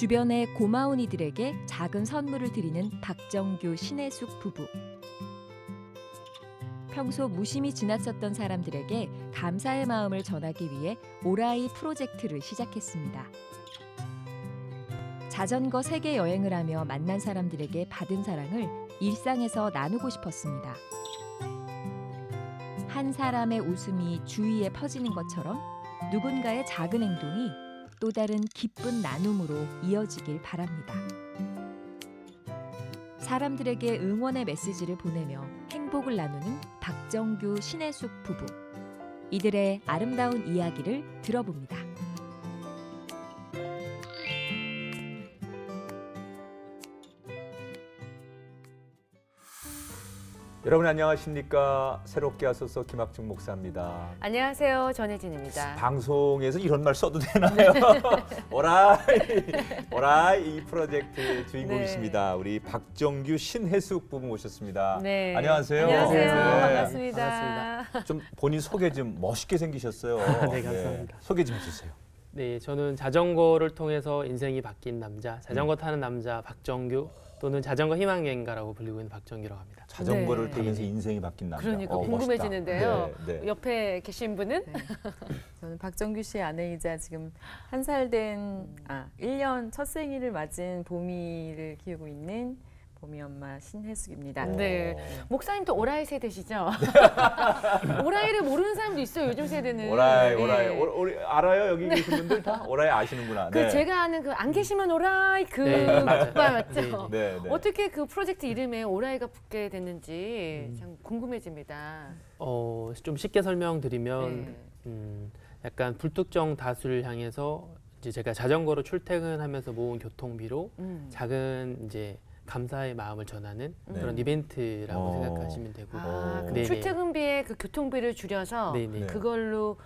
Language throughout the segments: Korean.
주변의 고마운 이들에게 작은 선물을 드리는 박정규 신혜숙 부부. 평소 무심히 지나쳤던 사람들에게 감사의 마음을 전하기 위해 오라이 프로젝트를 시작했습니다. 자전거 세계 여행을 하며 만난 사람들에게 받은 사랑을 일상에서 나누고 싶었습니다. 한 사람의 웃음이 주위에 퍼지는 것처럼 누군가의 작은 행동이 또 다른 기쁜 나눔으로 이어지길 바랍니다. 사람들에게 응원의 메시지를 보내며 행복을 나누는 박정규 신혜숙 부부. 이들의 아름다운 이야기를 들어봅니다. 여러분 안녕하십니까? 새롭게 하소서 김학중 목사입니다. 안녕하세요. 전혜진입니다. 방송에서 이런 말 써도 되나요? 오라이 이 프로젝트의 주인공이십니다. 우리 박정규 신혜숙 부부 모셨습니다. 네. 안녕하세요. 안녕하세요. 네. 반갑습니다. 좀 본인 소개 좀 멋있게 생기셨어요. 네, 감사합니다. 소개 좀 해주세요. 네, 저는 자전거를 통해서 인생이 바뀐 남자, 자전거 타는 남자 박정규 또는 자전거 희망여행가라고 불리고 있는 박정규라고 합니다. 자전거를 네. 타면서 인생이 바뀐 남자. 그러니까 멋있다. 궁금해지는데요. 네, 네. 옆에 계신 분은 저는 박정규 씨의 아내이자 지금 1년 첫 생일을 맞은 보미를 키우고 있는 보미 엄마 신혜숙입니다. 네. 목사님도 오라이 세대시죠? 오라이를 모르는 사람도 있어요. 요즘 세대는. 오라이. 네. 알아요? 여기 계신 분들 다 오라이 아시는구나. 그 제가 아는 그 안 계시면 오라이 그 네, 맞아요. 오빠 맞죠? 네. 어떻게 그 프로젝트 이름에 오라이가 붙게 됐는지 참 궁금해집니다. 좀 쉽게 설명드리면 네. 약간 불특정 다수를 향해서 이제 제가 자전거로 출퇴근하면서 모은 교통비로 작은 이제 감사의 마음을 전하는 네. 그런 이벤트라고 생각하시면 되고. 아, 그럼 네네. 출퇴근비에 그 교통비를 줄여서 네네. 그걸로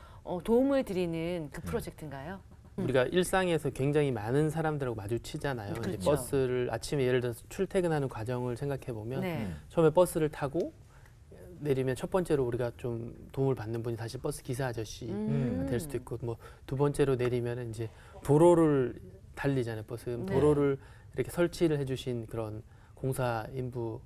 도움을 드리는 그 프로젝트인가요? 우리가 일상에서 굉장히 많은 사람들하고 마주치잖아요. 이제 그렇죠. 버스를 아침에 예를 들어서 출퇴근하는 과정을 생각해 보면 네. 처음에 버스를 타고 내리면 첫 번째로 우리가 좀 도움을 받는 분이 사실 버스 기사 아저씨가 될 수도 있고, 뭐 두 번째로 내리면 이제 도로를 달리잖아요. 버스 네. 도로를 이렇게 설치를 해주신 그런 공사 인부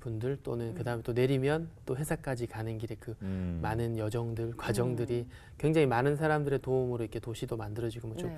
분들 또는 그 다음에 또 내리면 또 회사까지 가는 길에 그 많은 여정들 과정들이 굉장히 많은 사람들의 도움으로 이렇게 도시도 만들어지고 뭐 좀 네.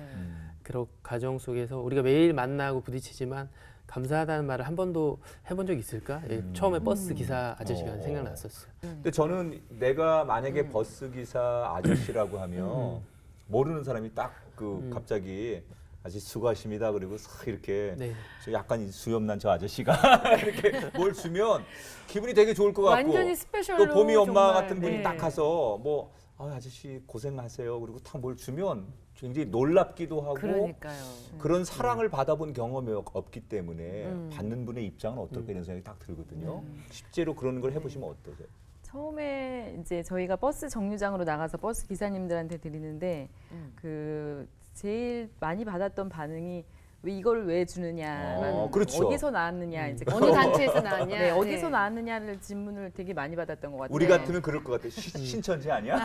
그런 과정 속에서 우리가 매일 만나고 부딪히지만 감사하다는 말을 한 번도 해본 적 있을까? 예, 처음에 버스 기사 아저씨가 생각났었어요. 근데 저는 내가 만약에 버스 기사 아저씨라고 하면 모르는 사람이 딱 그 갑자기 아저씨 수고하십니다. 그리고 싹 이렇게 네. 저 약간 수염난 저 아저씨가 이렇게 뭘 주면 기분이 되게 좋을 것 같고 완전히 스페셜로 또 봄이 엄마 정말, 같은 분이 네. 딱 가서 뭐 아저씨 고생하세요. 그리고 딱 뭘 주면 굉장히 놀랍기도 하고 그러니까요. 그런 사랑을 받아본 경험이 없기 때문에 받는 분의 입장은 어떨까 이런 생각이 딱 들거든요. 실제로 그런 걸 해보시면 어떠세요? 처음에 이제 저희가 버스 정류장으로 나가서 버스 기사님들한테 드리는데 그 제일 많이 받았던 반응이 왜 이걸 왜 주느냐, 그렇죠. 어디서 나왔느냐, 이제 어느 단체에서 나왔냐? 네, 어디서 나왔느냐를 질문을 되게 많이 받았던 것 같아요. 우리 같으면 그럴 것 같아요. 신천지 아니야?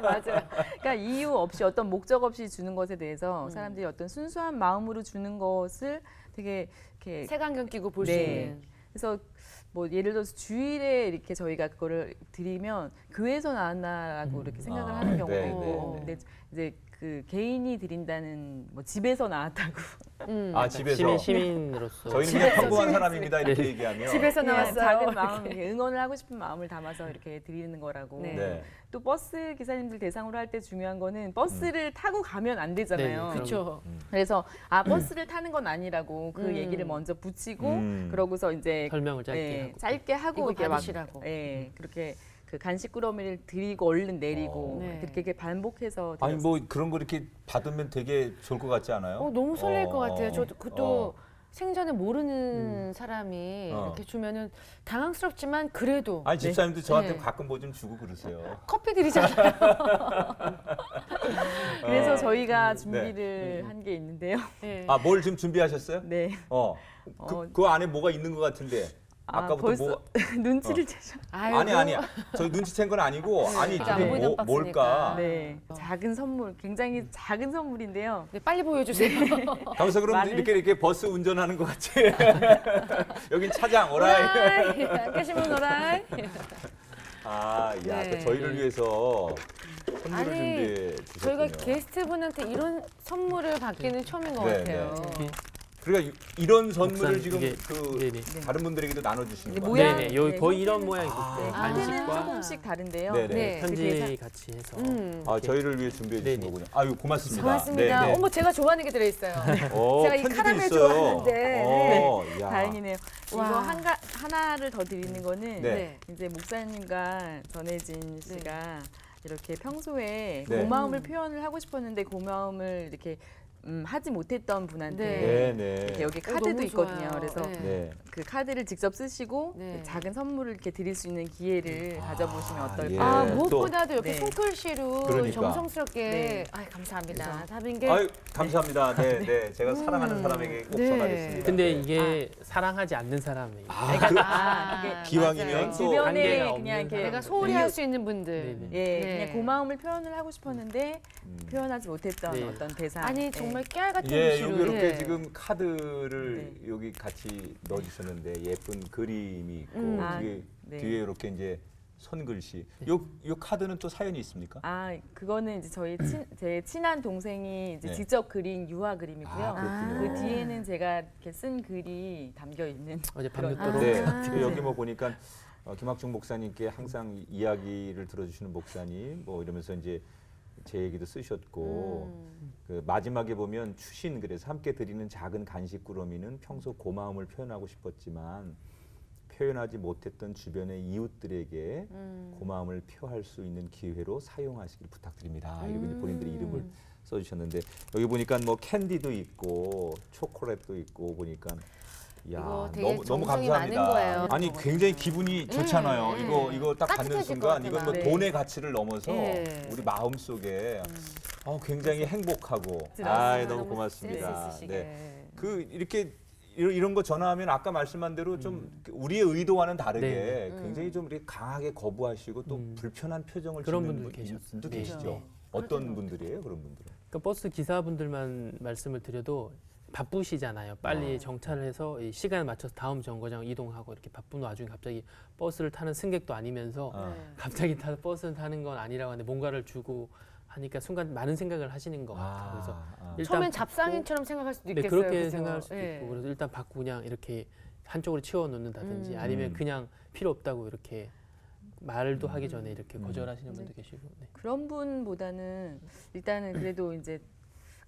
맞아요. 그러니까 이유 없이 어떤 목적 없이 주는 것에 대해서 사람들이 어떤 순수한 마음으로 주는 것을 되게 이렇게 색안경 끼고 볼 수 네. 있는. 그래서 뭐 예를 들어서 주일에 이렇게 저희가 그거를 드리면 교회에서 나왔나라고 이렇게 생각을 하는 경우도 네, 있고, 근데 이제 그 개인이 드린다는 뭐 집에서 나왔다고. 아 집에서 시민으로서 저희는 그냥 평범한 사람입니다 이렇게 얘기하면 집에서 그냥 나왔어요. 작은 마음, 이렇게 응원을 하고 싶은 마음을 담아서 이렇게 드리는 거라고. 네. 네. 또 버스 기사님들 대상으로 할 때 중요한 거는 버스를 타고 가면 안 되잖아요. 네, 그렇죠. 그래서 버스를 타는 건 아니라고 그 얘기를 먼저 붙이고 그러고서 이제 설명을 짧게 예, 하고. 짧게 하고 이거 이렇게 막 받으시라고. 예, 그렇게 그 간식꾸러미를 드리고 얼른 내리고 네. 그렇게 반복해서 아니 드렸어요. 뭐 그런 거 이렇게 받으면 되게 좋을 것 같지 않아요? 너무 설렐 것 같아요. 저도 그것도 어. 생전에 모르는 사람이 이렇게 주면은 당황스럽지만 그래도 아니 집사님도 저한테 네. 가끔 뭐 좀 주고 그러세요. 커피 드리잖아요. 그래서 저희가 준비를 한 게 있는데요. 네. 아 뭘 지금 준비하셨어요? 네. 그 안에 뭐가 있는 것 같은데. 아까부터 벌써 뭐 눈치를 채셔. 아니 아니야. 저 눈치챈 건 아니고 아니 진짜 저게 안 보이던 뭘까? 박스니까. 네, 작은 선물, 굉장히 작은 선물인데요. 네, 빨리 보여주세요. 가면서 그럼 말을- 이렇게 버스 운전하는 것 같지? 여긴 차장 오라이. 오라이. 안 계시면 오라이. 아, 야, 네. 또 저희를 위해서 선물을 아니, 준비해 저희가 주셨군요. 게스트분한테 이런 선물을 받기는 처음인 것 네, 같아요. 네. 그러니까 이런 선물을 목사님, 지금 이게- 그 네네. 다른 분들에게도 나눠주시는 이게 거예요. 모양- 네네. 여기 네, 거의 이런 형태는- 모양이 아. 있어요. 네, 형태는 간식과 조금씩 다른데요. 네네. 네. 편지 같이 해서. 아, 저희를 위해 준비해 주신 네네. 거군요. 아유, 고맙습니다. 고맙습니다. 네, 네. 어머, 제가 좋아하는 게 들어있어요. 제가 이 편지도 카라멜 있어요. 좋아하는데. 야. 다행이네요. 와. 이거 하나를 더 드리는 거는 네. 이제 목사님과 전혜진 씨가 이렇게 평소에 네. 고마움을 표현을 하고 싶었는데 고마움을 이렇게 하지 못했던 분한테 네, 네. 이렇게 여기 너무 카드도 있거든요. 좋아요. 그래서 네. 네. 그 카드를 직접 쓰시고 네. 작은 선물을 이렇게 드릴 수 있는 기회를 가져보시면 어떨까. 예. 아, 또- 무엇보다도 이렇게 네. 손글씨로 그러니까. 정성스럽게. 네. 아, 감사합니다. 그래서- 답인 게. 아유, 감사합니다. 네, 네. 제가 사랑하는 사람에게 꼭 네. 전하겠습니다. 근데 네. 이게 사랑하지 않는 사람이에요. 아, 그게 기왕이면 맞아요. 또 주변에 관계가 그냥 없는 이렇게 내가 소홀히 할 수 있는 분들. 네네. 예, 네. 그냥 고마움을 표현을 하고 싶었는데 표현하지 못했던 네. 어떤 대상. 아니, 네. 정말 깨알 같은 예, 글씨로. 여기 이렇게 예. 지금 카드를 네. 여기 같이 넣어주셨는데 예쁜 그림이 있고 아, 뒤에, 네. 뒤에 이렇게 이제 손글씨. 요 카드는 또 사연이 있습니까? 아, 그거는 이제 제 친한 동생이 이제 네. 직접 그린 유화 그림이고요. 아, 그렇군요. 그 뒤에는 제가 이렇게 쓴 글이 담겨 있는 어제 그런- 밤늦도록 네, 아. 여기 뭐 보니까 김학중 목사님께 항상 이야기를 들어주시는 목사님 뭐 이러면서 이제 제 얘기도 쓰셨고 그 마지막에 보면 추신 그래서 함께 드리는 작은 간식 꾸러미는 평소 고마움을 표현하고 싶었지만 표현하지 못했던 주변의 이웃들에게 고마움을 표할 수 있는 기회로 사용하시길 부탁드립니다. 이러고 이제 본인들의 이름을 써주셨는데 여기 보니까 뭐 캔디도 있고 초콜릿도 있고 보니까 야 이거 되게 너무 정성이 감사합니다. 많은 거예요. 아니 굉장히 기분이 좋잖아요. 이거 딱 받는 따뜻해질 순간 것 이건 뭐 같아요. 돈의 가치를 넘어서 예. 우리 마음 속에 굉장히 행복하고 맞습니다. 너무 센스 고맙습니다. 있으시게. 네. 그 이렇게 이런 거 전화하면 아까 말씀한 대로 좀 우리의 의도와는 다르게 네. 굉장히 좀 이렇게 강하게 거부하시고 또 불편한 표정을 그런 짓는 분들 계셨어요. 분도 네. 계시죠. 네. 어떤 분들이에요, 그런 분들은? 그러니까 버스 기사분들만 말씀을 드려도 바쁘시잖아요. 빨리 정차를 해서 이 시간에 맞춰서 다음 정거장 이동하고 이렇게 바쁜 와중에 갑자기 버스를 타는 승객도 아니면서 아. 갑자기 버스를 타는 건 아니라고 하는데 뭔가를 주고 하니까 순간 많은 생각을 하시는 것 같아요. 그래서 일단 처음엔 받고- 잡상인처럼 생각할 수도 네, 있겠어요. 그렇게 그죠? 생각할 수도 예. 있고 그래서 일단 받고 그냥 이렇게 한쪽으로 치워 놓는다든지 아니면 음. 그냥 필요 없다고 이렇게 말도 하기 전에 이렇게 거절하시는 분도 계시고 네. 그런 분보다는 일단은 그래도 이제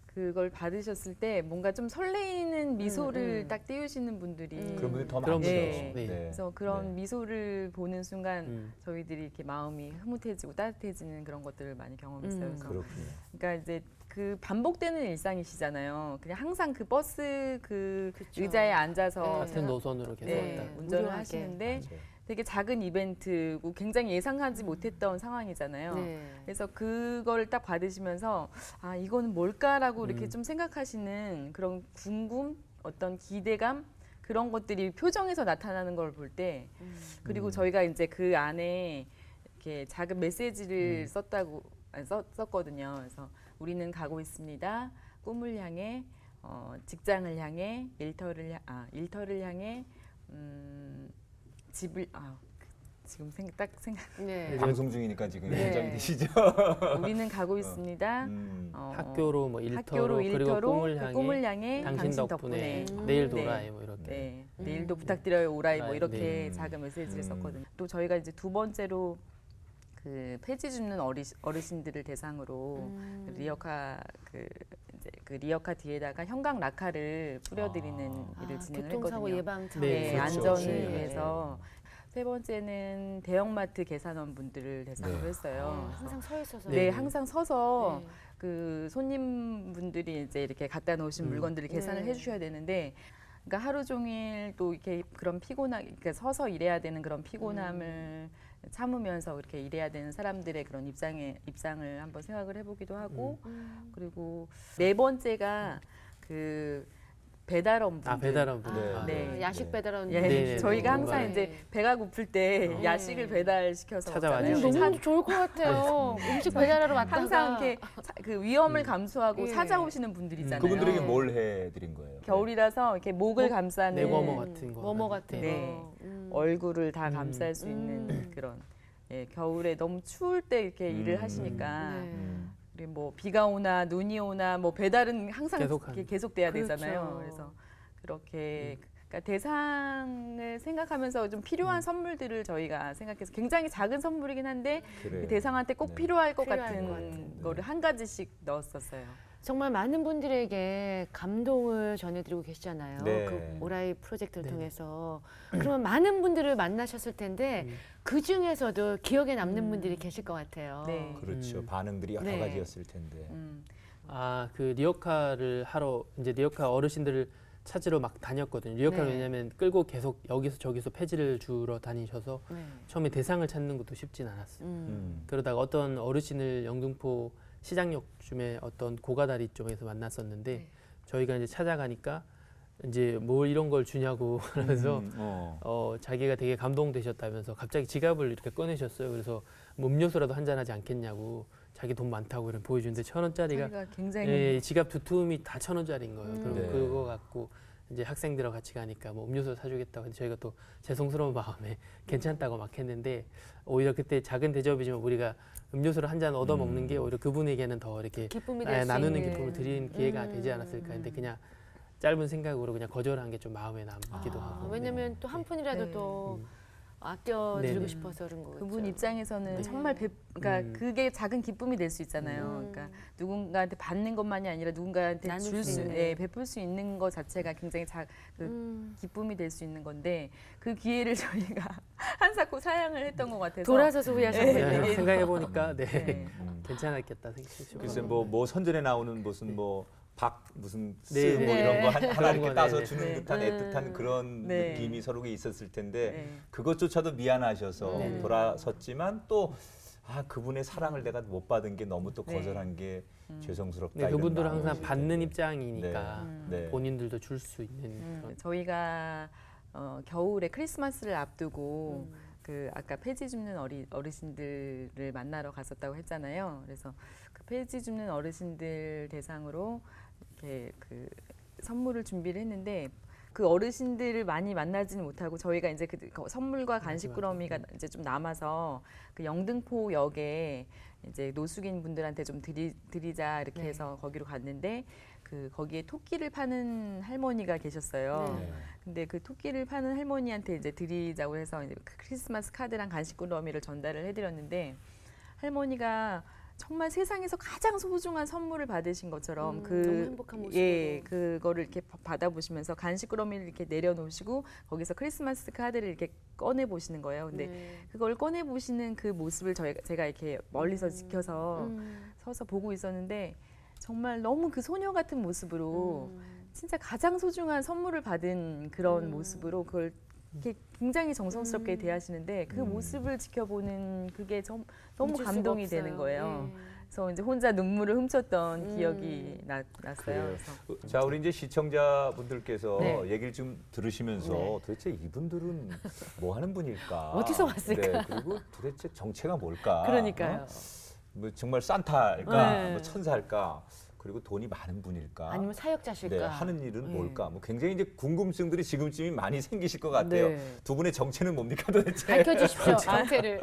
그걸 받으셨을 때 뭔가 좀 설레이는 미소를 딱 띄우시는 분들이 그런 분이 더 그런 많죠. 분들. 네. 그래서 그런 네. 미소를 보는 순간 음. 저희들이 이렇게 마음이 흐뭇해지고 따뜻해지는 그런 것들을 많이 경험했어요. 그래서 그렇군요. 그러니까 이제 그 반복되는 일상이시잖아요. 그냥 항상 그 버스 그 그쵸. 의자에 앉아서 같은 노선으로 계속 네, 왔다. 운전을 무료하게. 하시는데 맞아요. 되게 작은 이벤트고 굉장히 예상하지 못했던 상황이잖아요. 네. 그래서 그걸 딱 받으시면서 아 이거는 뭘까라고 이렇게 좀 생각하시는 그런 궁금, 어떤 기대감 그런 것들이 표정에서 나타나는 걸 볼 때 그리고 저희가 이제 그 안에 이렇게 작은 메시지를 썼거든요. 그래서 우리는 가고 있습니다. 꿈을 향해, 직장을 향해, 일터를 향해, 집을 지금 생각 네. 방송 중이니까 지금 네. 긴장이 되시죠? 우리는 가고 있습니다. 학교로 뭐 일터로 학교로 그리고 일터로 꿈을 그 향해 꿈을 향해 당신 덕분에 내일 돌아해 뭐 이렇게 네, 내일도 부탁드려요 오라이 뭐 오라이, 이렇게 네. 작은 메시지를 썼거든요. 또 저희가 이제 두 번째로 그 폐지 줍는 어르신들을 대상으로 리어카 그 리어카 뒤에다가 형광 라카를 뿌려드리는 일을 진행을 교통사고 했거든요. 예방 차원. 네, 네, 그렇죠. 안전을 네. 위해서. 세 번째는 대형마트 계산원 분들을 대상으로 네. 했어요. 그래서 항상 서 있어서. 네, 항상 서서 네. 그 손님분들이 이제 이렇게 갖다 놓으신 물건들을 계산을 네. 해주셔야 되는데, 그러니까 하루 종일 또 이렇게 그런 그러니까 서서 일해야 되는 그런 피곤함을 참으면서 이렇게 일해야 되는 사람들의 그런 입장을 한번 생각을 해보기도 하고, 그리고 네 번째가 그 배달원분들. 배달원분. 네. 네. 야식 배달원. 예, 네, 저희가 네. 항상 네. 이제 배가 고플 때 네. 야식을 배달시켜서 찾아와 먹잖아요. 주시죠. 너무 좋을 것 같아요. 음식 배달하러 왔다가 항상 이렇게 그 위험을 감수하고 예. 찾아오시는 분들이잖아요. 그분들에게 네. 뭘 해드린 거예요? 겨울이라서 이렇게 목을 감싸는 네버머 같은 거. 뭐뭐 같은 네. 거. 얼굴을 다 감쌀 수 있는 음. 그런 예, 겨울에 너무 추울 때 이렇게 일을 음. 하시니까 네. 우리 뭐 비가 오나 눈이 오나 뭐 배달은 항상 계속하는. 계속돼야 그렇죠. 되잖아요. 그래서 그렇게 그러니까 대상을 생각하면서 좀 필요한 선물들을 저희가 생각해서 굉장히 작은 선물이긴 한데 그래요. 그 대상한테 꼭 네. 필요할 것 필요할 같은 것 같은. 거를 한 가지씩 넣었었어요. 정말 많은 분들에게 감동을 전해드리고 계시잖아요. 네. 그 오라이 프로젝트를 네. 통해서. 그러면 많은 분들을 만나셨을 텐데 그 중에서도 기억에 남는 분들이 계실 것 같아요. 네. 그렇죠. 반응들이 여러 네. 가지였을 텐데. 그 리어카를 하러 이제 리어카 어르신들을 찾으러 막 다녔거든요. 리어카를 네. 왜냐하면 끌고 계속 여기서 저기서 폐지를 주러 다니셔서 네. 처음에 대상을 찾는 것도 쉽진 않았어요. 음. 그러다가 어떤 어르신을 영등포 시장역쯤에 어떤 고가다리 쪽에서 만났었는데 네. 저희가 이제 찾아가니까 이제 뭘 이런 걸 주냐고 그러면서 자기가 되게 감동되셨다면서 갑자기 지갑을 이렇게 꺼내셨어요. 그래서 뭐 음료수라도 한잔 하지 않겠냐고 자기 돈 많다고 이런 보여주는데 1,000원짜리가 저희가 굉장히 예, 지갑 두 tum이 다 1,000원짜리인 거예요. 그럼 네. 그거 갖고 이제 학생들하고 같이 가니까 뭐 음료수 사주겠다고 근데 저희가 또 죄송스러운 마음에 괜찮다고 막 했는데 오히려 그때 작은 대접이지만 우리가 음료수를 한 잔 얻어 먹는 게 오히려 그분에게는 더 이렇게 기쁨이 될 수 나누는 있는. 기쁨을 드리는 기회가 되지 않았을까 근데 그냥 짧은 생각으로 그냥 거절한 게 좀 마음에 남기도 하고 왜냐면 또 한 푼이라도 네. 또 아껴드리고 네네. 싶어서 그런 거겠죠. 그분 입장에서는 네. 정말 그러니까 그게 작은 기쁨이 될 수 있잖아요. 그러니까 누군가한테 받는 것만이 아니라 누군가한테 나눌 줄 수 수, 있는. 예, 베풀 수 있는 것 자체가 굉장히 기쁨이 될 수 있는 건데 그 기회를 저희가 한사코 사양을 했던 것 같아서 돌아서서 후회하셨군요. 네. 생각해 보니까 네. 네. 괜찮았겠다 생각했죠. 글쎄 뭐 선전에 나오는 무슨 뭐 박 무슨 네, 쓰뭐 네. 이런 거 하나 그런 이렇게 거, 따서 네, 주는 네. 듯한 애틋한 그런 네. 느낌이 서로에 있었을 텐데 네. 그것조차도 미안하셔서 네. 돌아섰지만 또 그분의 사랑을 내가 못 받은 게 너무 또 네. 거절한 게 죄송스럽다. 네, 이런 그분들은 마음이 항상 있을 받는 텐데. 입장이니까 네. 본인들도 줄 수 있는 그런 저희가 겨울에 크리스마스를 앞두고 그 아까 폐지 줍는 어르신들을 만나러 갔었다고 했잖아요. 그래서 그 폐지 줍는 어르신들 대상으로 이렇게 그 선물을 준비를 했는데 그 어르신들을 많이 만나지는 못하고 저희가 이제 그 선물과 간식꾸러미가 이제 좀 남아서 그 영등포역에 이제 노숙인 분들한테 좀 드리자 이렇게 해서 거기로 갔는데 그 거기에 토끼를 파는 할머니가 계셨어요. 네. 근데 그 토끼를 파는 할머니한테 이제 드리자고 해서 이제 그 크리스마스 카드랑 간식꾸러미를 전달을 해드렸는데 할머니가 정말 세상에서 가장 소중한 선물을 받으신 것처럼 너무 행복한 모습으로. 예, 그거를 이렇게 받아보시면서 간식꾸러미를 이렇게 내려놓으시고 거기서 크리스마스 카드를 이렇게 꺼내 보시는 거예요. 근데 그걸 꺼내 보시는 그 모습을 제가 이렇게 멀리서 지켜서 서서 보고 있었는데 정말 너무 그 소녀 같은 모습으로 진짜 가장 소중한 선물을 받은 그런 모습으로 그걸 이렇게 굉장히 정성스럽게 대하시는데 그 모습을 지켜보는 그게 너무 잊을 수가 감동이 없어요. 되는 거예요. 예. 그래서 이제 혼자 눈물을 훔쳤던 기억이 났어요. 그래요. 그래서 자, 우리 이제 시청자분들께서 네. 얘기를 좀 들으시면서 네. 도대체 이분들은 뭐 하는 분일까? 어디서 왔을까? 네, 그리고 도대체 정체가 뭘까? 그러니까요. 뭐 정말 산타일까? 네. 뭐 천사일까? 그리고 돈이 많은 분일까? 아니면 사역자실까? 네, 하는 일은 네. 뭘까? 뭐 굉장히 이제 궁금증들이 지금쯤이 많이 생기실 것 같아요. 네. 두 분의 정체는 뭡니까 도대체? 밝혀주십시오. 정체를.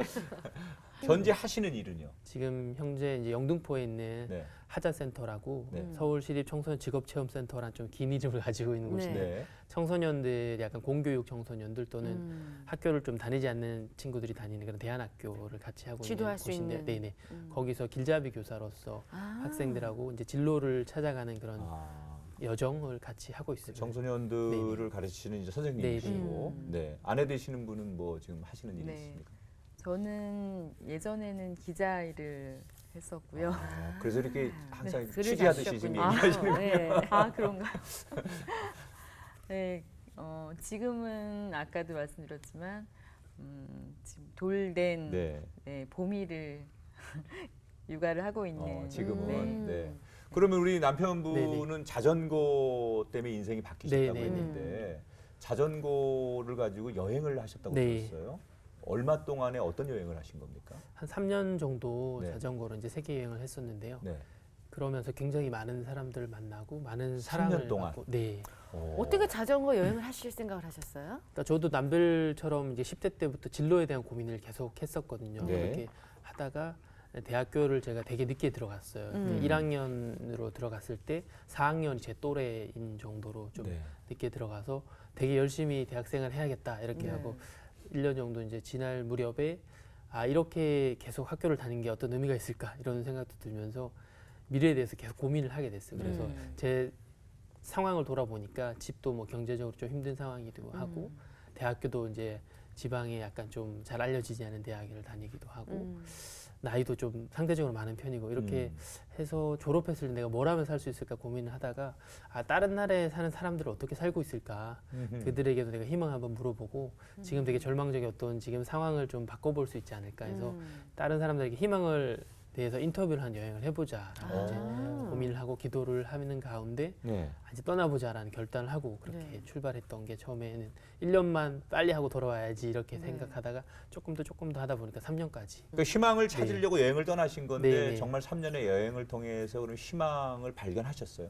현재 하시는 일은요? 지금 현재 이제 영등포에 있는 네. 하자센터라고 네. 서울시립 청소년 직업체험센터란 좀 긴 이름을 가지고 있는 네. 곳인데 네. 청소년들 약간 공교육 청소년들 또는 학교를 좀 다니지 않는 친구들이 다니는 그런 대안학교를 같이 하고 지도할 있는 수 곳인데 있는. 네네 거기서 길잡이 교사로서 아. 학생들하고 이제 진로를 찾아가는 그런 아, 여정을 같이 하고 있습니다. 청소년들을 가르치시는 이제 선생님이시고, 네. 아내 되시는 분은 뭐 지금 하시는 일이 네. 있습니까? 저는 예전에는 기자 일을 했었고요. 그래서 이렇게 항상 글을 취재하듯이 잘 지금 쓰셨군요. 얘기하시는 네. 아 그런가요? 네, 지금은 아까도 말씀드렸지만 지금 돌된 네. 네, 봄이를 육아를 하고 있는 지금은 네. 네. 그러면 우리 남편분은 자전거 때문에 인생이 바뀌셨다고 네네. 했는데 자전거를 가지고 여행을 하셨다고 네. 들었어요. 얼마 동안에 어떤 여행을 하신 겁니까? 한 3년 정도 네. 자전거로 이제 세계 여행을 했었는데요. 네. 그러면서 굉장히 많은 사람들을 만나고 많은 사랑을 동안? 받고, 네. 어떻게 자전거 여행을 하실 생각을 하셨어요? 그러니까 저도 남들처럼 이제 10대 때부터 진로에 대한 고민을 계속 했었거든요. 네. 그렇게 하다가 대학교를 제가 되게 늦게 들어갔어요. 1학년으로 들어갔을 때 4학년이 제 또래인 정도로 좀 네. 늦게 들어가서 되게 열심히 대학생을 해야겠다 이렇게 네. 하고 1년 정도 이제 지날 무렵에 아 이렇게 계속 학교를 다니는 게 어떤 의미가 있을까 이런 생각도 들면서 미래에 대해서 계속 고민을 하게 됐어요. 그래서 제 상황을 돌아보니까 집도 뭐 경제적으로 좀 힘든 상황이기도 하고 대학교도 이제 지방에 약간 좀 잘 알려지지 않은 대학을 다니기도 하고 나이도 좀 상대적으로 많은 편이고 이렇게 해서 졸업했을 때 내가 뭘 하면 살 수 있을까 고민을 하다가 아 다른 나라에 사는 사람들은 어떻게 살고 있을까 그들에게도 내가 희망 한번 물어보고 지금 되게 절망적인 어떤 지금 상황을 좀 바꿔볼 수 있지 않을까 해서 다른 사람들에게 희망을 대해서 인터뷰를 한 여행을 해보자라고 이제 고민을 하고 기도를 하는 가운데 네. 이제 떠나보자라는 결단을 하고 그렇게 네. 출발했던 게 처음에는 1년만 빨리 하고 돌아와야지 이렇게 네. 생각하다가 조금 더 하다 보니까 3년까지 그 희망을 찾으려고 여행을 떠나신 건데 네, 네. 정말 3년의 여행을 통해서 그럼 희망을 발견하셨어요?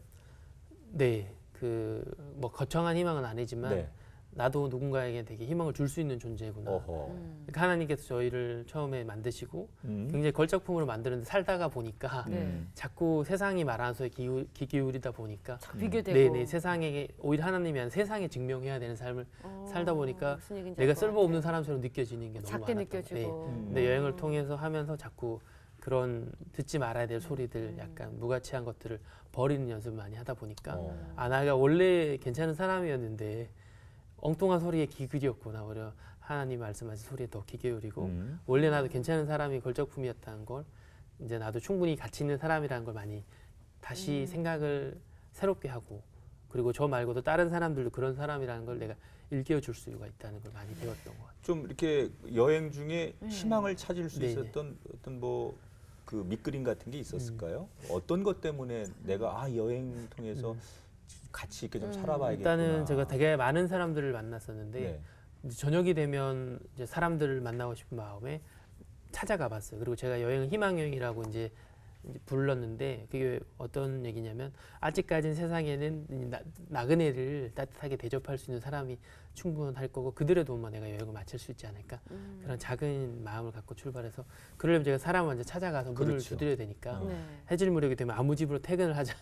네, 그 뭐 거창한 희망은 아니지만 네. 나도 누군가에게 되게 희망을 줄 수 있는 존재구나. 어허. 그러니까 하나님께서 저희를 처음에 만드시고 음. 굉장히 걸작품으로 만드는데 살다가 보니까 네. 자꾸 세상이 말하는 소리에 귀 기울이다 보니까 자꾸 비교되고. 네네 세상에 오히려 하나님이 한 세상에 증명해야 되는 삶을 살다 보니까 무슨 얘기인지 내가 알 것 쓸모없는 같아요. 사람처럼 느껴지는 게 너무 작게 많았던 거예요. 느껴지고. 근데 여행을 통해서 하면서 자꾸 그런 듣지 말아야 될 소리들 약간 무가치한 것들을 버리는 연습을 많이 하다 보니까 아 내가 원래 괜찮은 사람이었는데 엉뚱한 소리에 귀 기울였구나. 오히려 하나님 말씀하신 소리에 더 귀 기울이고 원래 나도 괜찮은 사람이 걸작품이었다는 걸 이제 나도 충분히 가치 있는 사람이라는 걸 많이 다시 생각을 새롭게 하고 그리고 저 말고도 다른 사람들도 그런 사람이라는 걸 내가 일깨워줄 수가 있다는 걸 많이 배웠던 것 같아요. 좀 이렇게 여행 중에 희망을 찾을 수 네네. 있었던 어떤 뭐 그 밑그림 같은 게 있었을까요? 어떤 것 때문에 내가 아 여행 통해서 가치 있게 좀 살아봐야겠구나. 일단은 제가 되게 많은 사람들을 만났었는데 네. 이제 저녁이 되면 이제 사람들을 만나고 싶은 마음에 찾아가 봤어요. 그리고 제가 여행을 희망여행이라고 이제 불렀는데 그게 어떤 얘기냐면 아직까지는 세상에는 나그네를 따뜻하게 대접할 수 있는 사람이 충분할 거고 그들의 도움만 내가 여행을 마칠 수 있지 않을까 그런 작은 마음을 갖고 출발해서 그러려면 제가 사람을 먼저 찾아가서 문을 그렇죠. 두드려야 되니까 네. 해질 무렵이 되면 아무 집으로 퇴근을 하자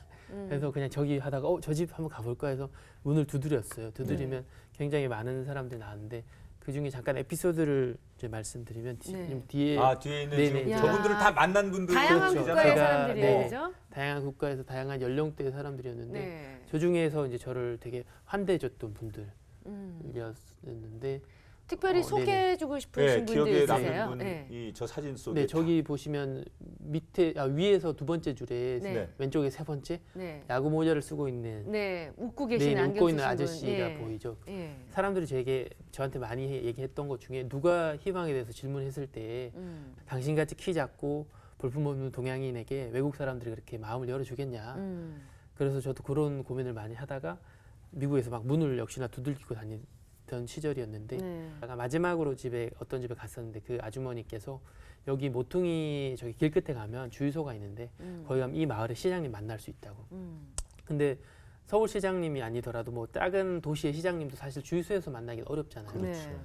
그래서 그냥 저기 하다가 저 집 한번 가볼까 해서 문을 두드렸어요. 두드리면 굉장히 많은 사람들이 나왔는데 그 중에 잠깐 에피소드를 이제 말씀드리면 네. 좀 뒤에 아 뒤에 있는 네네. 지금 야. 저분들을 다 만난 분들 다양한 그렇죠. 국가의 제가, 사람들이에요, 네. 그죠? 다양한 국가에서 다양한 연령대의 사람들이었는데 네. 저 중에서 이제 저를 되게 환대해줬던 음. 분들이었는데 특별히 네네. 소개해주고 싶으신 네, 분들 기억에 있으세요? 남는 네. 분이 저 사진 속에 네 저기 보시면 밑에 위에서 두 번째 줄에 네. 왼쪽에 세 번째 네. 야구 모자를 쓰고 있는 네. 웃고 계신 네, 안경 웃고 있는 쓰신 아저씨가 분. 보이죠. 예. 사람들이 저한테 많이 얘기했던 것 중에 누가 희망에 대해서 질문했을 때 당신같이 키 작고 볼품없는 동양인에게 외국 사람들이 그렇게 마음을 열어주겠냐. 그래서 저도 그런 고민을 많이 하다가 미국에서 막 문을 역시나 두들기고 다니던 시절이었는데 네. 제가 마지막으로 어떤 집에 갔었는데 그 아주머니께서 여기 모퉁이 저기 길 끝에 가면 주유소가 있는데 거기 가면 이 마을의 시장님 만날 수 있다고. 근데 서울시장님이 아니더라도 뭐 작은 도시의 시장님도 사실 주유소에서 만나기 어렵잖아요. 네.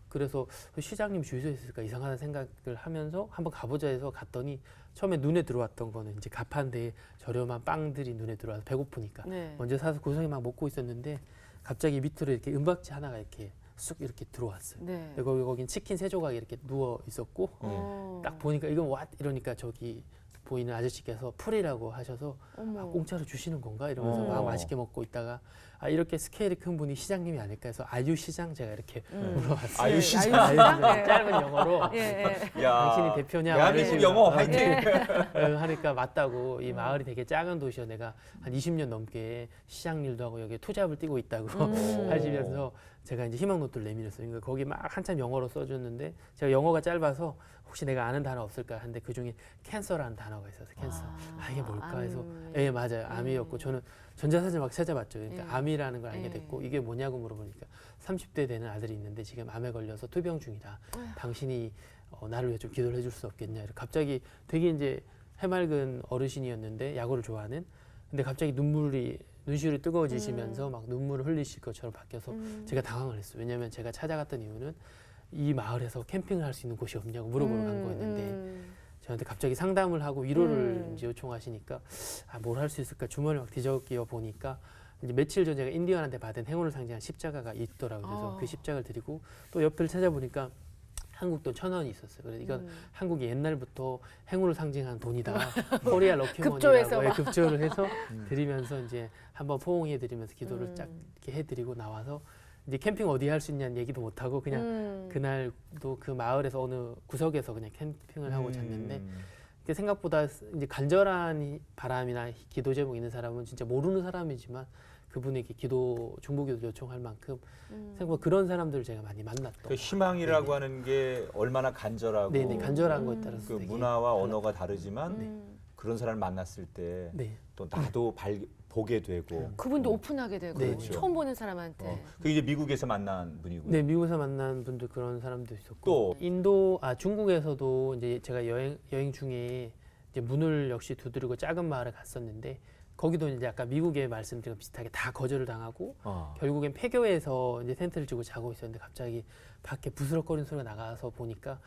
그래서 그 시장님 주유소에 있을까 이상하다는 생각을 하면서 한번 가보자 해서 갔더니 처음에 눈에 들어왔던 거는 이제 가판대에 저렴한 빵들이 눈에 들어와서 배고프니까 네. 먼저 사서 고성에 막 먹고 있었는데 갑자기 밑으로 이렇게 은박지 하나가 이렇게 쑥 이렇게 들어왔어요. 네. 거긴 치킨 세 조각이 이렇게 누워 있었고 어. 딱 보니까 이건 왓 이러니까 저기 보이는 아저씨께서 풀이라고 하셔서 어머. 아, 공짜로 주시는 건가 이러면서 어. 막 맛있게 먹고 있다가 아 이렇게 스케일이 큰 분이 시장님이 아닐까 해서 아유시장 제가 이렇게 물어봤어요. 아유시장. 아유시장? 네. 짧은 영어로 예, 예. 야, 당신이 대표냐 대한민국 이런 영어 식으로. 화이팅. 하니까 맞다고 이 마을이 되게 작은 도시여 내가 한 20년 넘게 시장 일도 하고 여기에 투잡을 뛰고 있다고 하시면서 제가 이제 희망 노트를 내밀었어요. 그러니까 거기 막 한참 영어로 써줬는데 제가 영어가 짧아서 혹시 내가 아는 단어 없을까 하는데 그 중에 캔서라는 단어가 있어서 캔서. 이게 뭘까 해서 암. 예, 맞아요. 암이었고 저는 전자사전 막 찾아봤죠. 그러니까 예. 암이라는 걸 알게 예. 됐고 이게 뭐냐고 물어보니까 30대 되는 아들이 있는데 지금 암에 걸려서 투병 중이다. 당신이 나를 위해 좀 기도를 해줄 수 없겠냐. 이렇게 갑자기 되게 이제 해맑은 어르신이었는데 야구를 좋아하는. 근데 갑자기 눈시울이 뜨거워지시면서 막 눈물을 흘리실 것처럼 바뀌어서 제가 당황을 했어요. 왜냐하면 제가 찾아갔던 이유는 이 마을에서 캠핑을 할 수 있는 곳이 없냐고 물어보러 간 거였는데 저한테 갑자기 상담을 하고 위로를 이제 요청하시니까 뭘 할 수 있을까 주머니를 막 뒤적여 보니까 이제 며칠 전 제가 인디언한테 받은 행운을 상징한 십자가가 있더라고요. 그래서 그 십자가를 드리고 또 옆을 찾아보니까 한국 돈 1,000원이 있었어요. 그래서 이건 한국이 옛날부터 행운을 상징하는 돈이다. 코리아 급조해서 럭키머니라고 막. 급조를 해서 드리면서 이제 한번 포옹해드리면서 기도를 쫙 이렇게 해드리고 나와서 이제 캠핑 어디 할 수 있냐는 얘기도 못 하고 그냥 그날도 그 마을에서 어느 구석에서 그냥 캠핑을 하고 잤는데 그게 생각보다 이제 간절한 바람이나 기도 제목 있는 사람은 진짜 모르는 사람이지만 그분에게 중보기도 요청할 만큼 생각보다 그런 사람들을 제가 많이 만났던 그 희망이라고 네네. 하는 게 얼마나 간절하고 네네 간절한 거에 따라서 그 되게 문화와 달라- 언어가 다르지만 그런 사람을 만났을 때 또 네. 나도 보게 되고 그분도 오픈하게 되고 네, 처음 보는 사람한테 그 이제 미국에서 만난 분이고요. 네, 미국에서 만난 분들 그런 사람도 있었고 또 중국에서도 이제 제가 여행 중에 이제 문을 역시 두드리고 작은 마을에 갔었는데 거기도 이제 아까 미국의 말씀드린 비슷하게 다 거절을 당하고 결국엔 폐교에서 이제 텐트를 치고 자고 있었는데 갑자기 밖에 부스럭거리는 소리가 나가서 보니까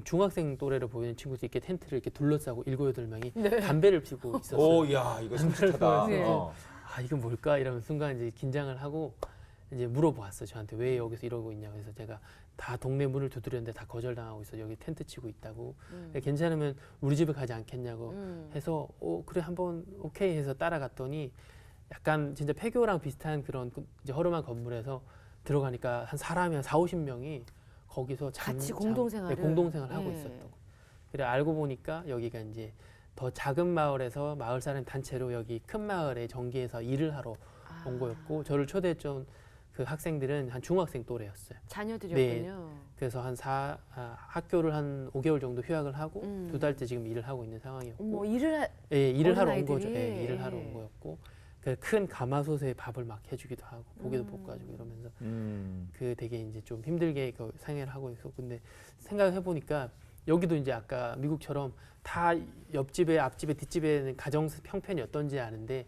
중학생 또래로 보이는 친구들이 이렇게 텐트를 이렇게 둘러싸고 7, 8명이 담배를 피우고 있었어요. 오, 야, 이거 섬찟하다. 네. 이건 뭘까? 이러면 순간 이제 긴장을 하고 이제 물어보았어요. 저한테 왜 여기서 이러고 있냐고 해서 제가 다 동네 문을 두드렸는데 다 거절당하고 있어. 여기 텐트 치고 있다고. 괜찮으면 우리 집에 가지 않겠냐고 해서 그래 한번 오케이 해서 따라갔더니 약간 진짜 폐교랑 비슷한 그런 이제 허름한 건물에서 들어가니까 한 사람이 한 4, 50명이 거기서 같이 공동생활을? 공동생활을 하고 예. 있었던 거예요. 그래 알고 보니까 여기가 이제 더 작은 마을에서 마을 사람 단체로 여기 큰 마을에 정기에서 일을 하러 온 거였고 저를 초대했던 그 학생들은 한 중학생 또래였어요. 자녀들이었군요. 그래서 학교를 한 5개월 정도 휴학을 하고 2달째 지금 일을 하고 있는 상황이었고 뭐 예, 일을 하러 온 어린아이들이? 거죠. 예, 일을 하러 온 거였고 그 큰 가마솥에 밥을 막 해주기도 하고 고기도 볶아주고 이러면서 그 되게 이제 좀 힘들게 그 생활을 하고 있었고 근데 생각을 해보니까 여기도 이제 아까 미국처럼 다 옆집에 앞집에 뒷집에는 가정 형편이 어떤지 아는데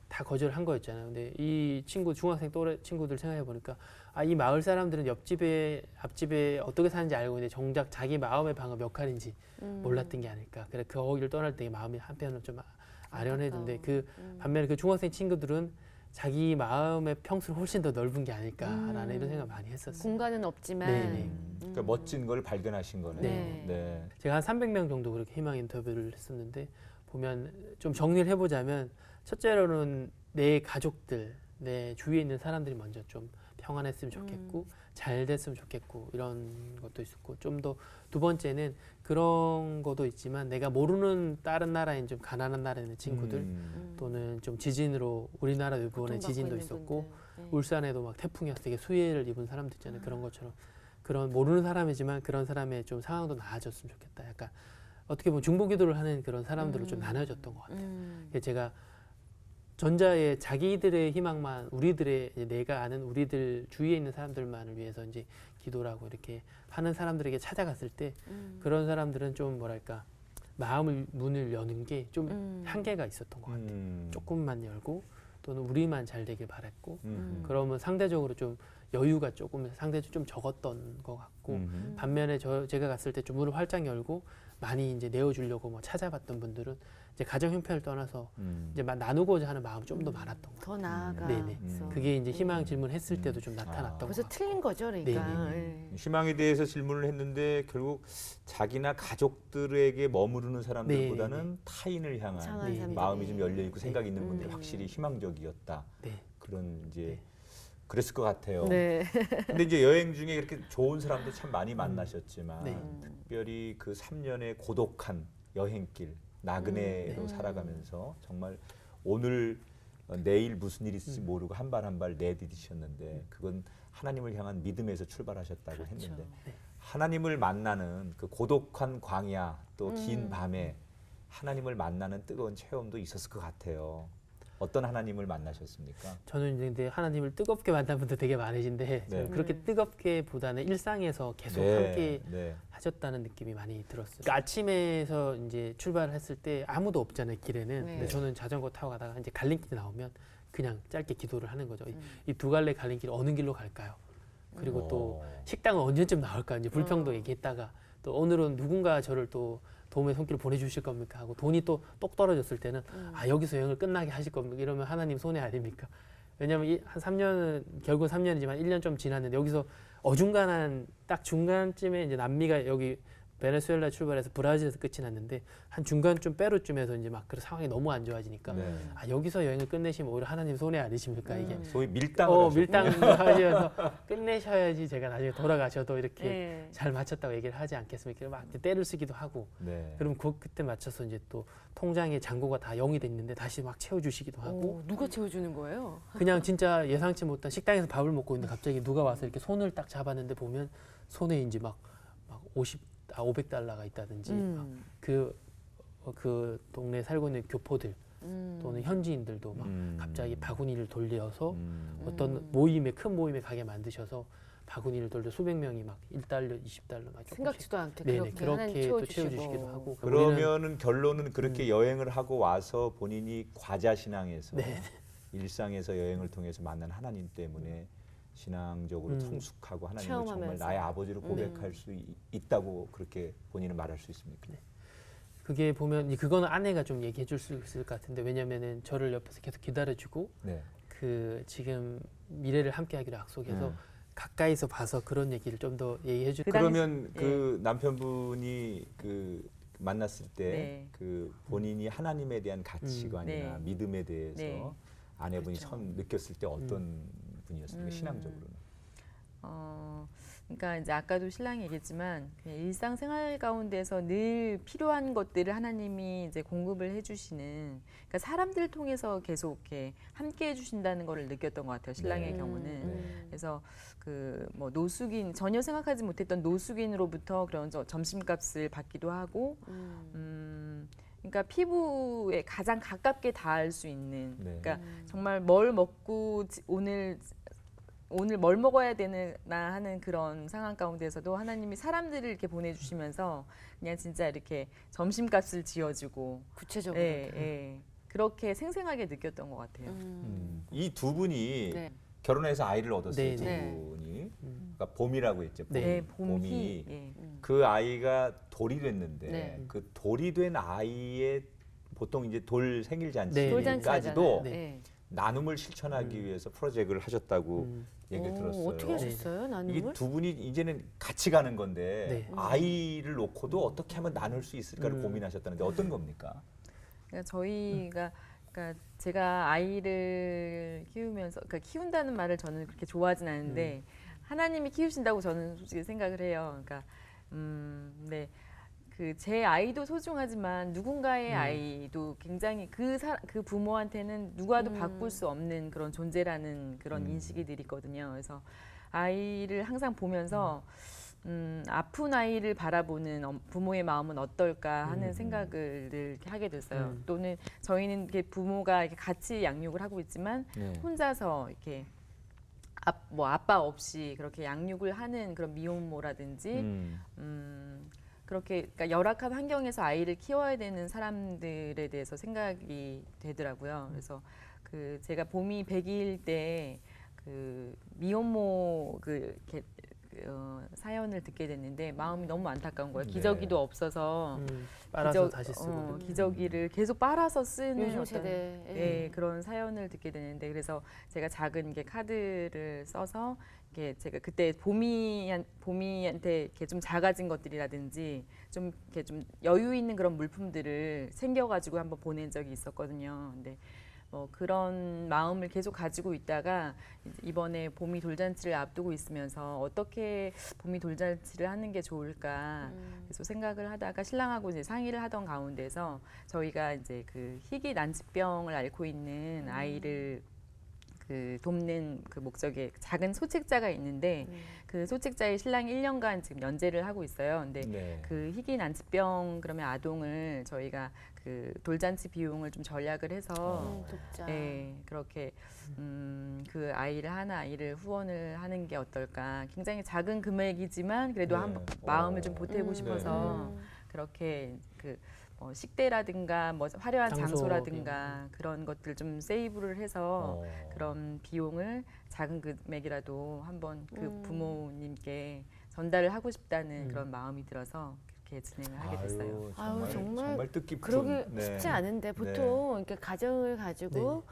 다 거절한 거였잖아요. 근데 이 중학생 또래 친구들 생각해 보니까 이 마을 사람들은 옆집에 앞집에 어떻게 사는지 알고 있는데 정작 자기 마음의 방은 몇 칸인지 몰랐던 게 아닐까. 그래 그 거기를 떠날 때 마음이 한편으로 좀 아련해진데 반면에 그 중학생 친구들은 자기 마음의 평수는 훨씬 더 넓은 게 아닐까라는 이런 생각 많이 했었어요. 공간은 없지만 네네. 그러니까 멋진 걸 발견하신 거네요. 네. 네. 제가 한 300명 정도 그렇게 희망 인터뷰를 했었는데 보면 좀 정리를 해보자면 첫째로는 내 가족들, 내 주위에 있는 사람들이 먼저 좀 평안했으면 좋겠고 잘 됐으면 좋겠고 이런 것도 있었고 좀 더 두 번째는 그런 것도 있지만 내가 모르는 다른 나라인 좀 가난한 나라에 있는 친구들 또는 좀 지진으로 우리나라 이번에 고통받고 지진도 있는 있었고 분들. 네. 울산에도 막 태풍이어서 되게 수해를 입은 사람들 있잖아요. 그런 것처럼 그런 모르는 사람이지만 그런 사람의 좀 상황도 나아졌으면 좋겠다. 약간 어떻게 보면 중보기도를 하는 그런 사람들로 좀 나눠졌던 것 같아요. 그래서 제가 전자의 자기들의 희망만 우리들의 이제 내가 아는 우리들 주위에 있는 사람들만을 위해서 이제 기도라고 이렇게 하는 사람들에게 찾아갔을 때 그런 사람들은 좀 뭐랄까 마음을 문을 여는 게 좀 한계가 있었던 것 같아요. 조금만 열고 또는 우리만 잘 되길 바랬고 그러면 상대적으로 좀 여유가 조금 상대적으로 좀 적었던 것 같고 반면에 제가 갔을 때 좀 문을 활짝 열고 많이 이제 내어주려고 뭐 찾아봤던 분들은 이제 가정 형편을 떠나서 이제 나누고자 하는 마음이 좀 더 많았던 것 같아요. 더 나아가. 네네. 그게 이제 희망 질문했을 때도 좀 나타났던 것 벌써 같아요. 틀린 거죠, 그러니까. 네네네. 예. 희망에 대해서 질문을 했는데 결국 자기나 가족들에게 머무르는 사람들보다는 네네네. 타인을 향한 이상한 사람들이. 마음이 좀 열려 있고 생각이 있는 음. 분들이 확실히 희망적이었다. 네. 그런 이제 네. 그랬을 것 같아요. 네. 근데 이제 여행 중에 이렇게 좋은 사람도 참 많이 만나셨지만 네. 특별히 그 3년의 고독한 여행길 나그네로 살아가면서 정말 오늘 내일 무슨 일이 있을지 모르고 한 발 한 발 내디디셨는데 그건 하나님을 향한 믿음에서 출발하셨다고 그렇죠. 했는데 하나님을 만나는 그 고독한 광야 또 긴 밤에 하나님을 만나는 뜨거운 체험도 있었을 것 같아요. 어떤 하나님을 만나셨습니까? 저는 이제 근데 하나님을 뜨겁게 만난 분들 되게 많으신데 저는 그렇게 뜨겁게보다는 일상에서 계속 함께 하셨다는 느낌이 많이 들었어요. 그러니까 아침에서 이제 출발했을 때 아무도 없잖아요, 길에는. 근데 저는 자전거 타고 가다가 이제 갈림길 나오면 그냥 짧게 기도를 하는 거죠. 이 두 갈래 갈림길 어느 길로 갈까요? 그리고 또 식당은 언제쯤 나올까 이제 불평도 얘기했다가 또 오늘은 누군가 저를 또 도움의 손길을 보내주실 겁니까 하고 돈이 또 똑 떨어졌을 때는 아 여기서 여행을 끝나게 하실 겁니까 이러면 하나님 손해 아닙니까? 왜냐하면 한 3년은 결국 3년이지만 1년 좀 지났는데 여기서 어중간한 딱 중간쯤에 이제 남미가 여기 베네수엘라 출발해서 브라질에서 끝이 났는데 한 중간쯤 페루쯤에서 이제 막 그 상황이 너무 안 좋아지니까 아 여기서 여행을 끝내시면 오히려 하나님 손해 아니십니까 이게 소위 밀당을 밀당을 하셔서 끝내셔야지 제가 나중에 돌아가셔도 이렇게 잘 마쳤다고 얘기를 하지 않겠습니까? 막 때를 쓰기도 하고 그럼 그때 맞춰서 이제 또 통장에 잔고가 다 0이 돼 있는데 다시 막 채워주시기도 하고 누가 채워주는 거예요? 그냥 진짜 예상치 못한 식당에서 밥을 먹고 있는데 갑자기 누가 와서 이렇게 손을 딱 잡았는데 보면 손에 이제 막 500달러가 있다든지 그 동네에 살고 있는 교포들 또는 현지인들도 막 갑자기 바구니를 돌려서 어떤 모임에 큰 모임에 가게 만드셔서 바구니를 돌려 수백 명이 막 1달러, 20달러 막 생각지도 않게 그렇게 또 채워주시기도 하고 그러면은 결론은 그렇게 여행을 하고 와서 본인이 과자 신앙에서 일상에서 여행을 통해서 만난 하나님 때문에 신앙적으로 성숙하고 하나님을 정말 나의 아버지로 고백할 수 있다고 그렇게 본인은 말할 수 있습니까? 그게 보면 그거는 아내가 좀 얘기해 줄 수 있을 것 같은데 왜냐면은 저를 옆에서 계속 기다려주고 그 지금 미래를 함께하기로 약속해서 가까이서 봐서 그런 얘기를 좀 더 얘기해 줄. 그러면 그 남편분이 그 만났을 때 그 본인이 하나님에 대한 가치관이나 믿음에 대해서 아내분이 처음 느꼈을 때 어떤 분이었습니까? 신앙적으로는. 그러니까 이제 아까도 신랑이 얘기했지만 그냥 일상생활 가운데서 늘 필요한 것들을 하나님이 이제 공급을 해주시는, 그러니까 사람들을 통해서 계속 이렇게 함께 해주신다는 거를 느꼈던 것 같아요. 신랑의 경우는. 그래서 그 뭐 노숙인, 전혀 생각하지 못했던 노숙인으로부터 그런 점심값을 받기도 하고, 그러니까 피부에 가장 가깝게 닿을 수 있는, 그러니까 정말 뭘 먹고 오늘 뭘 먹어야 되나 하는 그런 상황 가운데서도 하나님이 사람들을 이렇게 보내주시면서 그냥 진짜 이렇게 점심값을 지어주고 구체적으로 그렇게 생생하게 느꼈던 것 같아요. 이 두 분이 결혼해서 아이를 얻었어요. 두 분이. 그러니까 봄이라고 했죠. 봄이 그 아이가 돌이 됐는데 그 돌이 된 아이의 보통 이제 돌 생일 잔치까지도 나눔을 실천하기 위해서 프로젝트를 하셨다고 얘기를 들었어요. 어떻게 하셨어요, 나눔을? 이게 두 분이 이제는 같이 가는 건데 아이를 놓고도 어떻게 하면 나눌 수 있을까를 고민하셨다는데 어떤 겁니까? 그러니까 저희가 제가 아이를 키우면서, 그러니까 키운다는 말을 저는 그렇게 좋아하진 않은데 하나님이 키우신다고 저는 솔직히 생각을 해요. 그러니까 네. 그 제 아이도 소중하지만 누군가의 아이도 굉장히 그 부모한테는 누가도 바꿀 수 없는 그런 존재라는 그런 인식이 늘 있거든요. 그래서 아이를 항상 보면서 아픈 아이를 바라보는 부모의 마음은 어떨까 하는 생각을 늘 이렇게 하게 됐어요. 또는 저희는 이렇게 부모가 이렇게 같이 양육을 하고 있지만 혼자서 이렇게 아빠 없이 그렇게 양육을 하는 그런 미혼모라든지 그렇게, 그러니까 열악한 환경에서 아이를 키워야 되는 사람들에 대해서 생각이 되더라고요. 그래서 그 제가 봄이 100일 때 그 미혼모 사연을 듣게 됐는데 마음이 너무 안타까운 거예요. 기저귀도 없어서 빨아서 다시 쓰고 기저귀를 계속 빨아서 쓰는 요즘 세대 그런 사연을 듣게 되는데, 그래서 제가 작은 카드를 써서 제가 그때 봄이한테 이렇게 좀 작아진 것들이라든지 좀 이렇게 좀 여유 있는 그런 물품들을 챙겨가지고 한번 보낸 적이 있었거든요. 근데 그런 마음을 계속 가지고 있다가 이번에 봄이 돌잔치를 앞두고 있으면서 어떻게 봄이 돌잔치를 하는 게 좋을까 그래서 생각을 하다가 신랑하고 이제 상의를 하던 가운데서 저희가 이제 그 희귀 난치병을 앓고 있는 아이를 그 돕는 그 목적의 작은 소책자가 있는데 그 소책자의 신랑이 1년간 지금 연재를 하고 있어요. 근데 네. 그 희귀 난치병 그러면 아동을 저희가 그 돌잔치 비용을 좀 절약을 해서 독자. 그렇게 그 아이를 하나 아이를 후원을 하는 게 어떨까. 굉장히 작은 금액이지만 그래도 네. 한 마음을 좀 보태고 싶어서 그렇게 그 식대라든가 뭐 화려한 장소, 장소라든가 그런 것들 좀 세이브를 해서 그런 비용을 작은 금액이라도 한번 그 부모님께 전달을 하고 싶다는 그런 마음이 들어서 그렇게 진행을 하게 됐어요. 아유, 정말 뜻깊은. 그러기 네. 쉽지 않은데 보통 이렇게 가정을 가지고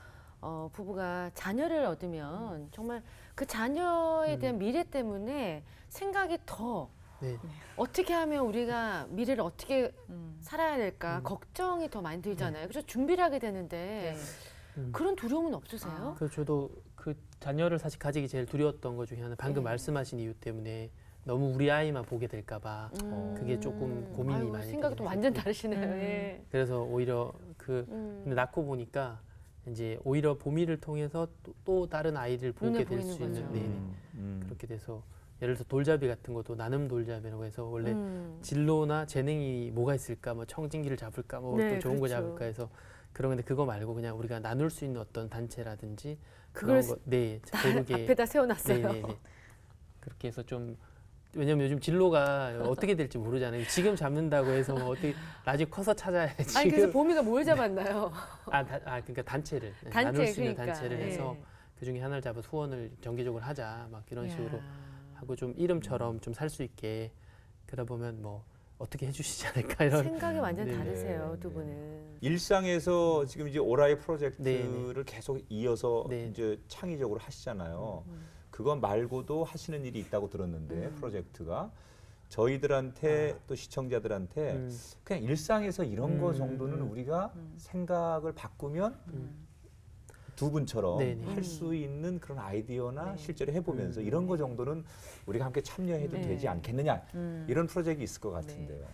부부가 자녀를 얻으면 정말 그 자녀에 대한 미래 때문에 생각이 더 네. 어떻게 하면 우리가 미래를 어떻게 살아야 될까 걱정이 더 많이 들잖아요. 그래서 준비를 하게 되는데 그런 두려움은 없으세요? 그 저도 그 자녀를 사실 가지기 제일 두려웠던 것 중에 하나 방금 말씀하신 이유 때문에 너무 우리 아이만 보게 될까봐 그게 조금 고민이 아이고, 많이 생각이 또 되긴 완전 했고. 다르시네요. 예. 그래서 오히려 근데 낳고 보니까 이제 오히려 보미를 통해서 또 다른 아이를 눈에 보게 될 수 보이는 있는 거죠. 그렇게 돼서 예를 들어서 돌잡이 같은 것도 나눔 돌잡이라고 해서 원래 음. 진로나 재능이 뭐가 있을까 뭐 청진기를 잡을까 뭐 네, 또 좋은 거 그렇죠. 잡을까 해서 그런 건데 그거 말고 그냥 우리가 나눌 수 있는 어떤 단체라든지 그걸 그런 거 네 고르게 앞에다 세워놨어요. 네네네 그렇게 해서 좀 왜냐면 요즘 진로가 어떻게 될지 모르잖아요. 지금 잡는다고 해서 뭐 어떻게 나중에 커서 찾아야지. 아니 그래서 보미가 뭘 잡았나요? 그러니까 단체를 단체, 나눌 수 있는 그러니까, 단체를 예. 해서 그 중에 하나를 잡아서 후원을 정기적으로 하자 막 이런 이야. 식으로 하고 좀 이름처럼 좀 살 수 있게 그러다 보면 뭐 어떻게 해주시지 않을까 이런 생각이 완전 네. 다르세요, 네, 두 네. 분은. 일상에서 지금 이제 오라이 프로젝트를 네, 계속 이어서 네. 이제 창의적으로 하시잖아요. 그거 말고도 하시는 일이 있다고 들었는데 프로젝트가 저희들한테 또 시청자들한테 그냥 일상에서 이런 거 정도는 우리가 생각을 바꾸면 두 분처럼 네네. 할 수 있는 그런 아이디어나 네. 실제로 해보면서 이런 거 정도는 우리가 함께 참여해도 되지 않겠느냐 이런 프로젝트가 있을 것 같은데요.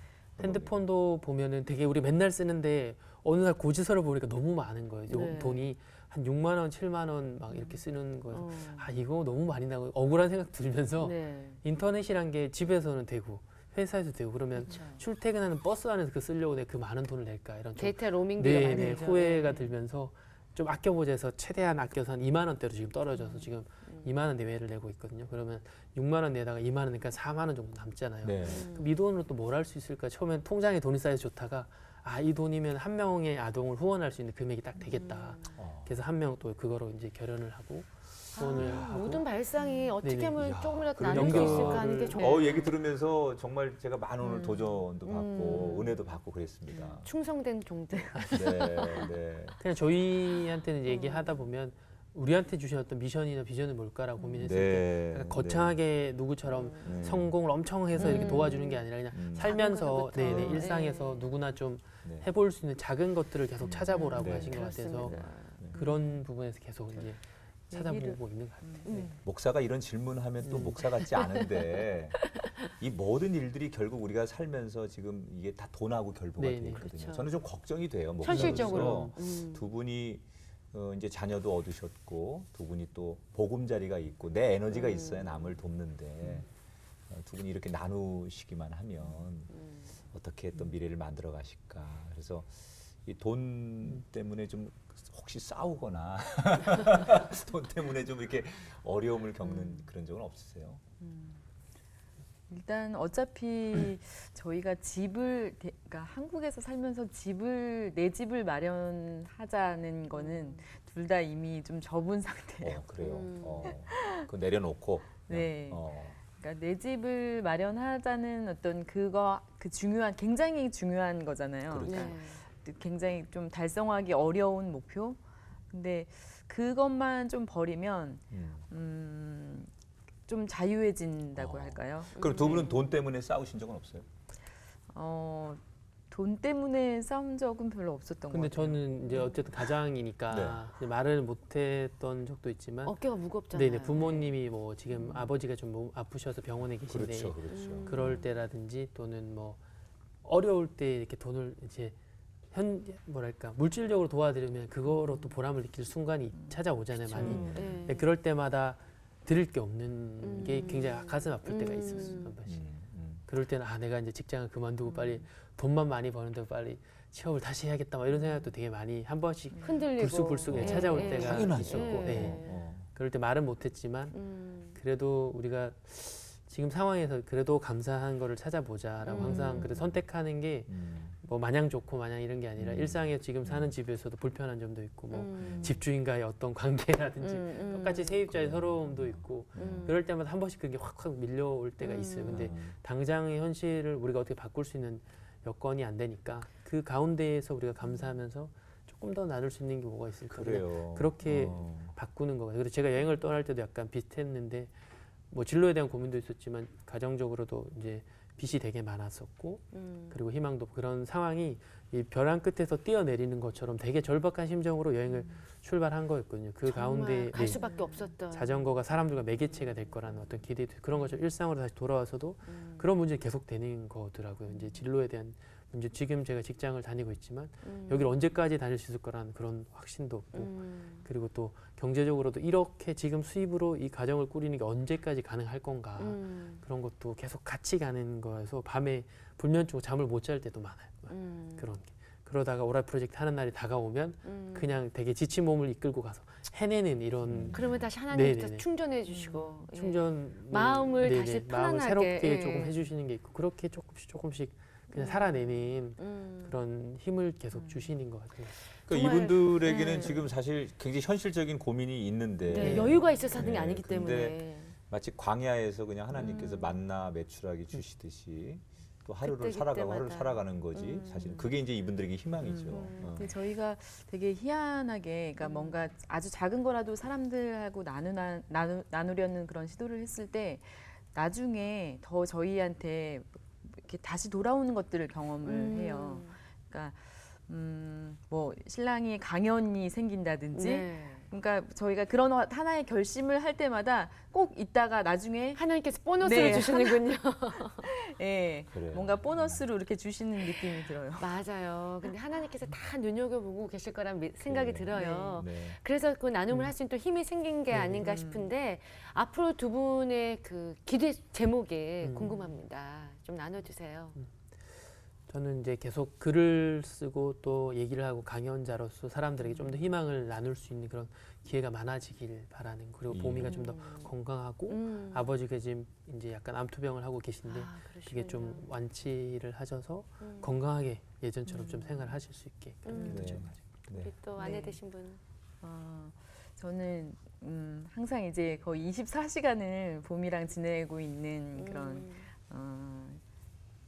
핸드폰도 보면은 되게 우리 맨날 쓰는데 어느 날 고지서를 보니까 너무 많은 거예요. 네. 돈이 한 6만 원, 7만 원 막 이렇게 쓰는 거예요. 어. 아 이거 너무 많이 나고 억울한 생각 들면서 네. 인터넷이란 게 집에서는 되고 회사에서 되고 그러면 그렇죠. 출퇴근하는 버스 안에서 그 쓰려고 내가 그 많은 돈을 낼까 이런 좀 데이터 로밍비가 많이 네, 들죠. 후회가 네. 들면서 좀 아껴보자 해서 최대한 아껴서 한 2만 원대로 지금 떨어져서 지금 2만 원 내외를 내고 있거든요. 그러면 6만 원 내다가 2만 원이니까 4만 원 정도 남잖아요. 네. 그럼 이 돈으로 또 뭘 할 수 있을까? 처음엔 통장에 돈이 쌓여서 좋다가 이 돈이면 한 명의 아동을 후원할 수 있는 금액이 딱 되겠다. 그래서 한 명 또 그거로 이제 결연을 하고 후원을 하고 모든 발상이 어떻게 네네. 하면 이야, 조금이라도 그런 나눌 수 연결을- 있을까 하는 게 좋아요. 얘기 들으면서 정말 제가 만 원을 도전도 받고 은혜도 받고 그랬습니다. 충성된 종들. 네, 네. 그냥 저희한테는 얘기하다 보면 우리한테 주신 어떤 미션이나 비전은 뭘까라고 고민했을 때 네. 약간 거창하게 누구처럼 네. 성공을 엄청 해서 이렇게 도와주는 게 아니라 그냥 살면서 작은 네네, 것부터. 일상에서 네. 누구나 좀 네. 해볼 수 있는 작은 것들을 계속 찾아보라고 네. 하신 것 같아서 그렇습니다. 그런 부분에서 계속 이제 찾아보고 있는 것 같아요. 네. 목사가 이런 질문하면 또 목사 같지 않은데 이 모든 일들이 결국 우리가 살면서 지금 이게 다 돈하고 결부가 네, 돼 네. 있거든요. 그렇죠. 저는 좀 걱정이 돼요. 목사로서. 현실적으로. 두 분이 이제 자녀도 얻으셨고 두 분이 또 보금자리가 있고 내 에너지가 있어야 남을 돕는데 두 분이 이렇게 나누시기만 하면 어떻게 또 미래를 만들어 가실까. 그래서 이 돈 때문에 좀 혹시 싸우거나 돈 때문에 좀 이렇게 어려움을 겪는 그런 적은 없으세요? 일단 어차피 저희가 그러니까 한국에서 살면서 내 집을 마련하자는 거는 둘 다 이미 좀 접은 상태예요. 그래요. 그거 내려놓고. 그냥, 네. 그러니까 내 집을 마련하자는 어떤 굉장히 중요한 거잖아요. 그렇죠. 그러니까 굉장히 좀 달성하기 어려운 목표. 근데 그것만 좀 버리면 좀 자유해진다고 할까요? 그럼 두 분은 돈 때문에 싸우신 적은 없어요? 돈 때문에 싸운 적은 별로 없었던 것 근데 같아요. 저는 이제 어쨌든 가장이니까 이제 말을 못했던 적도 있지만 어깨가 무겁잖아요. 네네 부모님이 뭐 지금 아버지가 좀 몸 아프셔서 병원에 계신데 그렇죠. 그럴 때라든지 또는 뭐 어려울 때 이렇게 돈을 이제 뭐랄까 물질적으로 도와드리면 그거로 또 보람을 느낄 순간이 찾아오잖아요. 많이. 네. 네, 그럴 때마다 드릴 게 없는 게 굉장히 가슴 아플 때가 있었어요. 한 번씩. 그럴 때는 내가 이제 직장을 그만두고 빨리 돈만 많이 버는데 빨리 취업을 다시 해야겠다 막 이런 생각도 되게 많이 한 번씩 흔들리고 불쑥불쑥 예, 찾아올 예. 때가 당연하죠. 있었고 예. 그럴 때 말은 못했지만 그래도 우리가 지금 상황에서 그래도 감사한 거를 찾아보자라고 항상 그래 선택하는 게 뭐 마냥 좋고 마냥 이런 게 아니라 일상에 지금 사는 집에서도 불편한 점도 있고 뭐 집주인과의 어떤 관계라든지 똑같이 세입자의 서러움도 있고 그럴 때마다 한 번씩 그게 확확 밀려올 때가 있어요. 근데 당장의 현실을 우리가 어떻게 바꿀 수 있는 여건이 안 되니까 그 가운데에서 우리가 감사하면서 조금 더 나눌 수 있는 게 뭐가 있을까 그래요. 그렇게 바꾸는 거예요. 그래서 제가 여행을 떠날 때도 약간 비슷했는데 뭐 진로에 대한 고민도 있었지만 가정적으로도 이제 빚이 되게 많았었고 그리고 희망도 그런 상황이 이 벼랑 끝에서 뛰어내리는 것처럼 되게 절박한 심정으로 여행을 출발한 거였거든요. 그 가운데 갈 수밖에 없었던 자전거가 사람들과 매개체가 될 거라는 어떤 기대도 그런 것처럼 일상으로 다시 돌아와서도 그런 문제가 계속 되는 거더라고요. 이제 진로에 대한 문제 지금 제가 직장을 다니고 있지만 여기를 언제까지 다닐 수 있을 거라는 그런 확신도 없고 그리고 또 경제적으로도 이렇게 지금 수입으로 이 가정을 꾸리는 게 언제까지 가능할 건가 그런 것도 계속 같이 가는 거여서 밤에 불면증으로 잠을 못 잘 때도 많아요. 그런 게 그러다가 오라 프로젝트 하는 날이 다가오면 그냥 되게 지친 몸을 이끌고 가서 해내는 이런 그러면 다시 하나님께서 네네네. 충전해 주시고 예. 충전 마음을 네네, 다시 마음을 편안하게, 새롭게 예. 조금 해주시는 게 있고 그렇게 조금씩 그냥 살아내는 그런 힘을 계속 주시는 것 같아요. 그러니까 정말, 이분들에게는 네. 지금 사실 굉장히 현실적인 고민이 있는데 네, 여유가 있어서 하는 게 네, 아니기 근데 때문에 마치 광야에서 그냥 하나님께서 만나 매출하게 주시듯이 또 하루를 그때 살아가고 하루를 그때마다. 살아가는 거지. 사실 그게 이제 이분들에게 희망이죠. 근데 저희가 되게 희한하게, 그러니까 뭔가 아주 작은 거라도 사람들하고 나누려는 그런 시도를 했을 때 나중에 더 저희한테 이렇게 다시 돌아오는 것들을 경험을 해요. 그러니까 뭐 신랑이 강연이 생긴다든지, 네. 그러니까 저희가 그런 하나의 결심을 할 때마다 꼭 있다가 나중에 하나님께서 보너스를 네, 주시는군요. 예, 그래요. 뭔가 보너스로 이렇게 주시는 느낌이 들어요. 맞아요. 근데 하나님께서 다 눈여겨보고 계실 거란 생각이 그래요. 들어요. 네. 그래서 그 나눔을 할 수 있는 또 힘이 생긴 게 아닌가 싶은데 앞으로 두 분의 그 기대 제목이 궁금합니다. 좀 나눠주세요. 저는 이제 계속 글을 쓰고 또 얘기를 하고 강연자로서 사람들에게 좀 더 희망을 나눌 수 있는 그런 기회가 많아지길 바라는 그리고 보미가 좀 더 건강하고 아버지가 지금 이제 약간 암투병을 하고 계신데 그게 좀 완치를 하셔서 건강하게 예전처럼 좀 생활하실 수 있게 그런 기도 좀 가지고 네. 우리 또 아내 네. 되신 분. 저는 항상 이제 거의 24시간을 봄이랑 지내고 있는 그런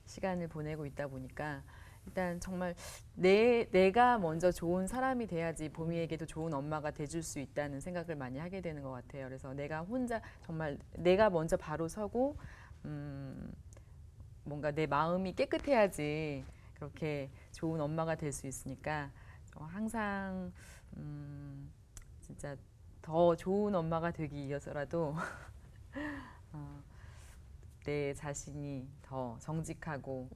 시간을 보내고 있다 보니까 일단 정말 내가 먼저 좋은 사람이 돼야지 봄이에게도 좋은 엄마가 돼줄 수 있다는 생각을 많이 하게 되는 것 같아요. 그래서 내가 혼자 정말 내가 먼저 바로 서고 뭔가 내 마음이 깨끗해야지 그렇게 좋은 엄마가 될 수 있으니까 항상 진짜 더 좋은 엄마가 되기 위해서라도 내 자신이 더 정직하고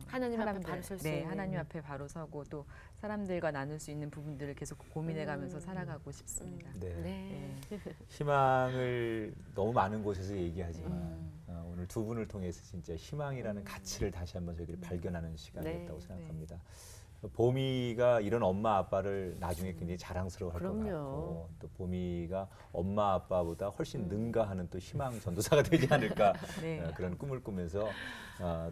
하나님 앞에 바로 설 수 네, 있는. 하나님 앞에 바로 서고 또 사람들과 나눌 수 있는 부분들을 계속 고민해가면서 살아가고 싶습니다. 네. 네. 희망을 너무 많은 곳에서 얘기하지만 오늘 두 분을 통해서 진짜 희망이라는 가치를 다시 한번 저희들이 발견하는 시간이었다고 네. 생각합니다. 보미가 이런 엄마 아빠를 나중에 굉장히 자랑스러워할 것 그럼요. 같고 또 보미가 엄마 아빠보다 훨씬 능가하는 또 희망 전도사가 되지 않을까 네. 그런 꿈을 꾸면서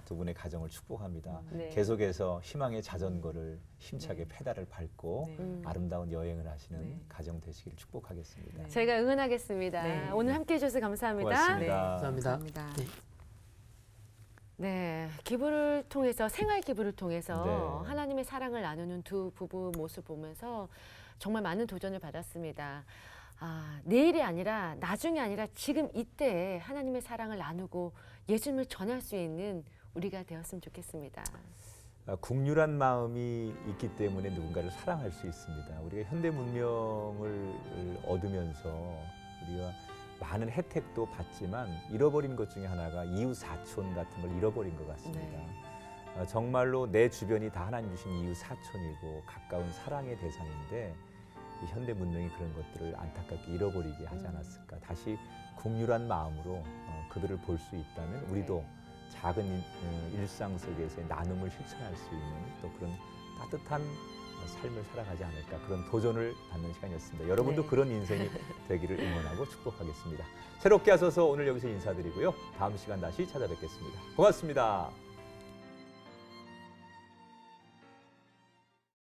두 분의 가정을 축복합니다. 네. 계속해서 희망의 자전거를 힘차게 페달을 밟고 네. 아름다운 여행을 하시는 네. 가정 되시기를 축복하겠습니다. 네. 저희가 응원하겠습니다. 네. 오늘 함께해 주셔서 감사합니다. 고맙습니다. 감사합니다. 감사합니다. 네. 네, 기부를 통해서 생활 기부를 통해서 네. 하나님의 사랑을 나누는 두 부부 모습 보면서 정말 많은 도전을 받았습니다. 내일이 아니라 나중이 아니라 지금 이때 하나님의 사랑을 나누고 예수님을 전할 수 있는 우리가 되었으면 좋겠습니다. 국률한 마음이 있기 때문에 누군가를 사랑할 수 있습니다. 우리가 현대 문명을 얻으면서 우리가 많은 혜택도 받지만 잃어버린 것 중에 하나가 이웃 사촌 같은 걸 잃어버린 것 같습니다. 네. 정말로 내 주변이 다 하나님 주신 이웃 사촌이고 가까운 사랑의 대상인데 이 현대 문명이 그런 것들을 안타깝게 잃어버리게 하지 않았을까. 다시 국률한 마음으로 그들을 볼 수 있다면 우리도 작은 일상 속에서의 나눔을 실천할 수 있는 또 그런 따뜻한 삶을 살아가지 않을까, 그런 도전을 받는 시간이었습니다. 여러분도 네. 그런 인생이 되기를 응원하고 축복하겠습니다. 새롭게 하셔서 오늘 여기서 인사드리고요. 다음 시간 다시 찾아뵙겠습니다. 고맙습니다.